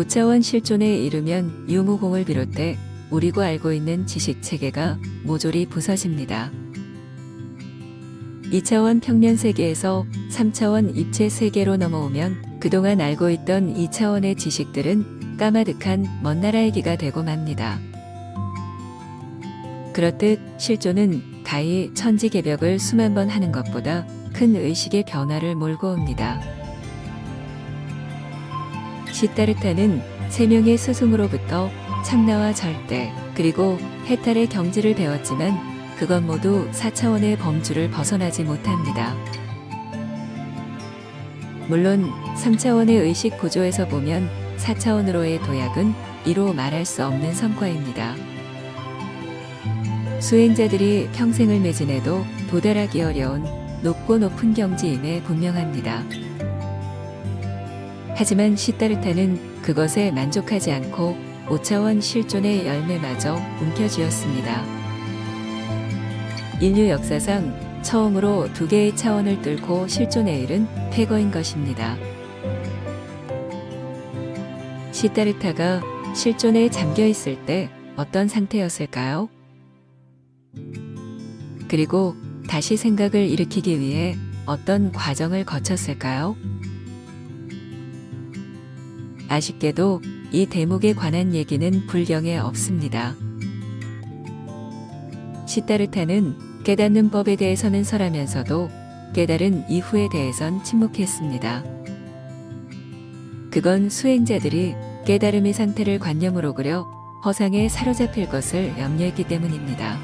5차원 실존에 이르면 유무공을 비롯해 우리가 알고 있는 지식체계가 모조리 부서집니다. 2차원 평면세계에서 3차원 입체세계로 넘어오면 그동안 알고 있던 2차원의 지식들은 까마득한 먼 나라 얘기가 되고 맙니다. 그렇듯 실존은 가히 천지개벽을 수만 번 하는 것보다 큰 의식의 변화를 몰고 옵니다. 시타르타는 3명의 스승으로부터 참나와 절대 그리고 해탈의 경지를 배웠지만 그건 모두 4차원의 범주를 벗어나지 못합니다. 물론 3차원의 의식 구조에서 보면 4차원으로의 도약은 이로 말할 수 없는 성과입니다. 수행자들이 평생을 매진해도 도달하기 어려운 높고 높은 경지임에 분명합니다. 하지만 시타르타는 그것에 만족하지 않고 5차원 실존의 열매마저 움켜쥐었습니다. 인류 역사상 처음으로 2개의 차원을 뚫고 실존에 이른 쾌거인 것입니다. 시타르타가 실존에 잠겨 있을 때 어떤 상태였을까요? 그리고 다시 생각을 일으키기 위해 어떤 과정을 거쳤을까요? 아쉽게도 이 대목에 관한 얘기는 불경에 없습니다. 시타르타는 깨닫는 법에 대해서는 설하면서도 깨달은 이후에 대해선 침묵했습니다. 그건 수행자들이 깨달음의 상태를 관념으로 그려 허상에 사로잡힐 것을 염려했기 때문입니다.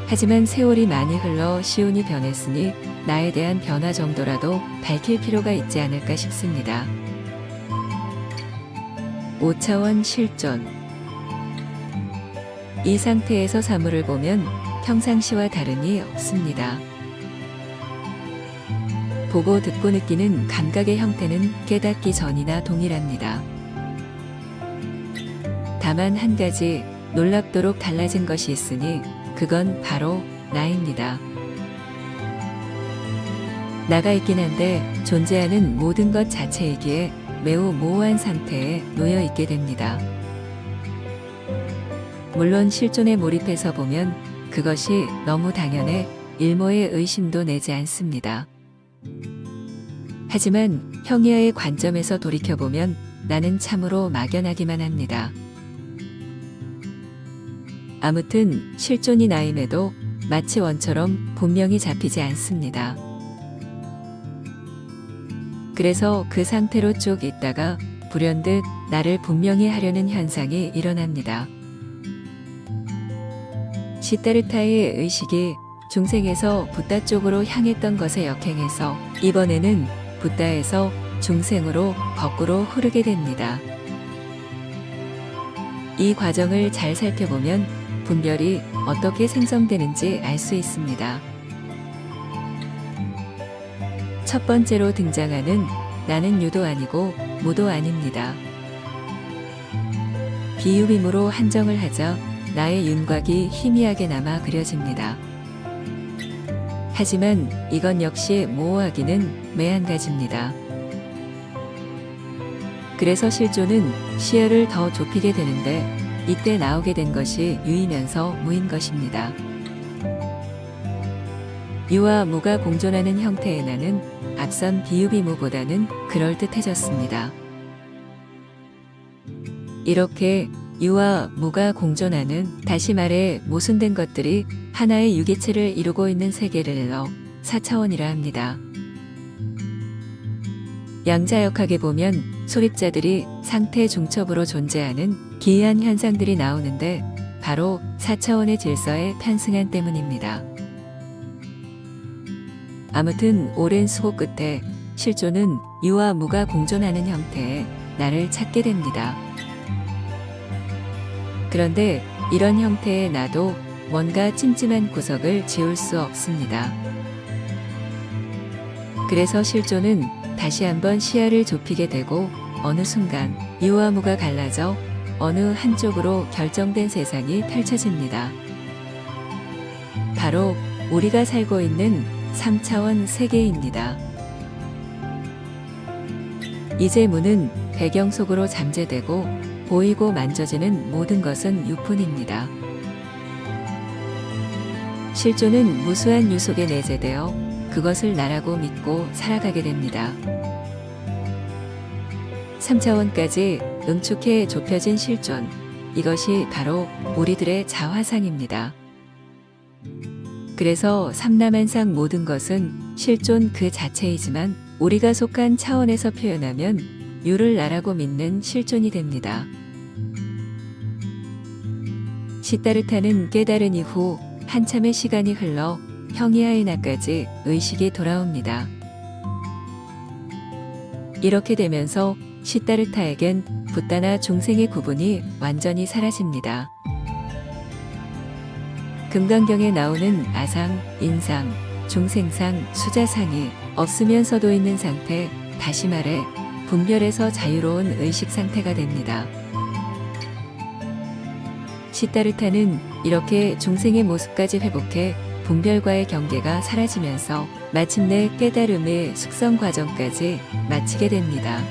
하지만 세월이 많이 흘러 시온이 변했으니 나에 대한 변화 정도라도 밝힐 필요가 있지 않을까 싶습니다. 5차원 실존. 이 상태에서 사물을 보면 평상시와 다름이 없습니다. 보고 듣고 느끼는 감각의 형태는 깨닫기 전이나 동일합니다. 다만 한 가지 놀랍도록 달라진 것이 있으니 그건 바로 나입니다. 나가 있긴 한데 존재하는 모든 것 자체이기에 매우 모호한 상태에 놓여 있게 됩니다. 물론 실존에 몰입해서 보면 그것이 너무 당연해 일모의 의심도 내지 않습니다. 하지만 형이와의 관점에서 돌이켜보면 나는 참으로 막연하기만 합니다. 아무튼 실존이 나임에도 마치 원처럼 분명히 잡히지 않습니다. 그래서 그 상태로 쭉 있다가 불현듯 나를 분명히 하려는 현상이 일어납니다. 시타르타의 의식이 중생에서 붓다 쪽으로 향했던 것에 역행해서 이번에는 붓다에서 중생으로 거꾸로 흐르게 됩니다. 이 과정을 잘 살펴보면 분별이 어떻게 생성되는지 알 수 있습니다. 첫 번째로 등장하는 나는 유도 아니고 무도 아닙니다. 비유빔으로 한정을 하자 나의 윤곽이 희미하게 남아 그려집니다. 하지만 이건 역시 모호하기는 매한가지입니다. 그래서 실존은 시야를 더 좁히게 되는데 이때 나오게 된 것이 유이면서 무인 것입니다. 유와 무가 공존하는 형태의 나는 앞선 비유비무보다는 그럴듯해졌습니다. 이렇게 유와 무가 공존하는, 다시 말해 모순된 것들이 하나의 유기체를 이루고 있는 세계를 4차원이라 합니다. 양자역학에 보면 소립자들이 상태 중첩으로 존재하는 기이한 현상들이 나오는데 바로 4차원의 질서에 편승한 때문입니다. 아무튼 오랜 수고 끝에 실존은 유와 무가 공존하는 형태의 나를 찾게 됩니다. 그런데 이런 형태의 나도 뭔가 찜찜한 구석을 지울 수 없습니다. 그래서 실존은 다시 한번 시야를 좁히게 되고 어느 순간 유와 무가 갈라져 어느 한쪽으로 결정된 세상이 펼쳐집니다. 바로 우리가 살고 있는 3차원 세계입니다. 이제 무는 배경 속으로 잠재되고 보이고 만져지는 모든 것은 유뿐입니다. 실존은 무수한 유 속에 내재되어 그것을 나라고 믿고 살아가게 됩니다. 3차원까지 응축해 좁혀진 실존. 이것이 바로 우리들의 자화상입니다. 그래서 삼라만상 모든 것은 실존 그 자체이지만 우리가 속한 차원에서 표현하면 유를 나라고 믿는 실존이 됩니다. 시다르타는 깨달은 이후 한참의 시간이 흘러 형이하이나까지 의식이 돌아옵니다. 이렇게 되면서 시다르타에겐 붓다나 중생의 구분이 완전히 사라집니다. 금강경에 나오는 아상, 인상, 중생상, 수자상이 없으면서도 있는 상태, 다시 말해 분별에서 자유로운 의식 상태가 됩니다. 시다르타는 이렇게 중생의 모습까지 회복해 분별과의 경계가 사라지면서 마침내 깨달음의 숙성 과정까지 마치게 됩니다.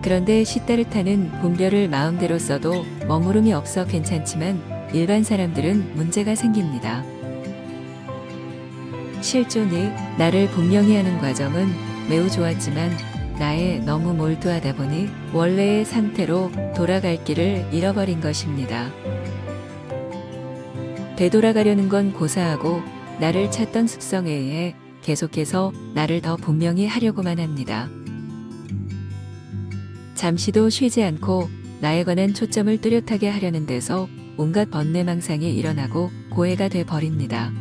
그런데 시다르타는 분별을 마음대로 써도 머무름이 없어 괜찮지만 일반 사람들은 문제가 생깁니다. 실존이 나를 분명히 하는 과정은 매우 좋았지만 나에 너무 몰두하다 보니 원래의 상태로 돌아갈 길을 잃어버린 것입니다. 되돌아가려는 건 고사하고 나를 찾던 습성에 의해 계속해서 나를 더 분명히 하려고만 합니다. 잠시도 쉬지 않고 나에 관한 초점을 뚜렷하게 하려는 데서 온갖 번뇌망상이 일어나고 고해가 돼 버립니다.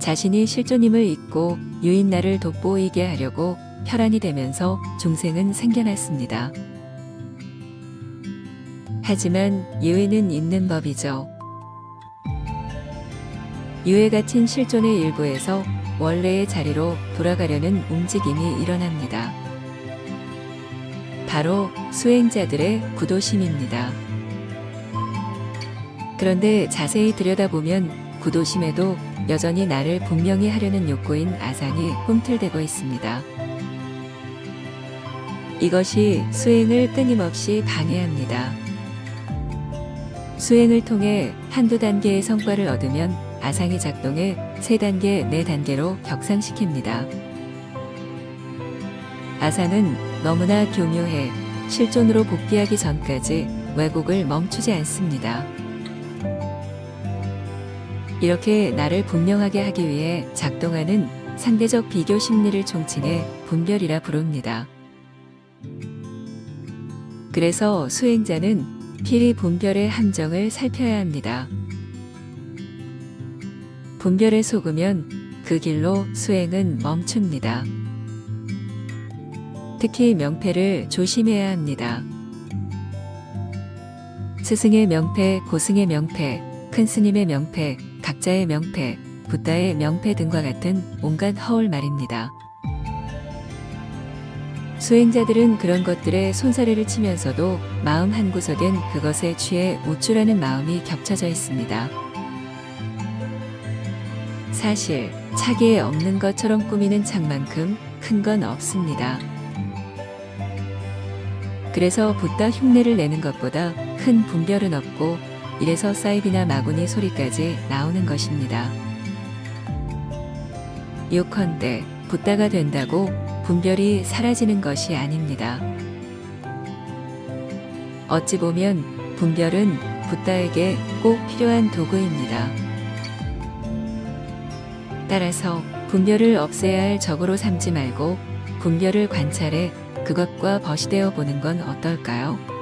자신이 실존임을 잊고 유인 나를 돋보이게 하려고 혈안이 되면서 중생은 생겨났습니다. 하지만 유인은 있는 법이죠. 유에 갇힌 실존의 일부에서 원래의 자리로 돌아가려는 움직임이 일어납니다. 바로 수행자들의 구도심입니다. 그런데 자세히 들여다보면 구도심에도 여전히 나를 분명히 하려는 욕구인 아상이 꿈틀대고 있습니다. 이것이 수행을 끊임없이 방해합니다. 수행을 통해 한두 단계의 성과를 얻으면 아상이 작동해 3단계, 4단계로 격상시킵니다. 아상은 너무나 교묘해 실존으로 복귀하기 전까지 왜곡을 멈추지 않습니다. 이렇게 나를 분명하게 하기 위해 작동하는 상대적 비교 심리를 총칭해 분별이라 부릅니다. 그래서 수행자는 필히 분별의 함정을 살펴야 합니다. 분별에 속으면 그 길로 수행은 멈춥니다. 특히 명패를 조심해야 합니다. 스승의 명패, 고승의 명패, 큰 스님의 명패, 각자의 명패, 붓다의 명패 등과 같은 온갖 허울 말입니다. 수행자들은 그런 것들에 손사래를 치면서도 마음 한구석엔 그것에 취해 우쭐하는 마음이 겹쳐져 있습니다. 사실 차기에 없는 것처럼 꾸미는 창만큼 큰 건 없습니다. 그래서 붓다 흉내를 내는 것보다 큰 분별은 없고 이래서 사이비나 마구니 소리까지 나오는 것입니다. 요컨대 붓다가 된다고 분별이 사라지는 것이 아닙니다. 어찌 보면 분별은 붓다에게 꼭 필요한 도구입니다. 따라서 분별을 없애야 할 적으로 삼지 말고 분별을 관찰해 그것과 벗이 되어 보는 건 어떨까요?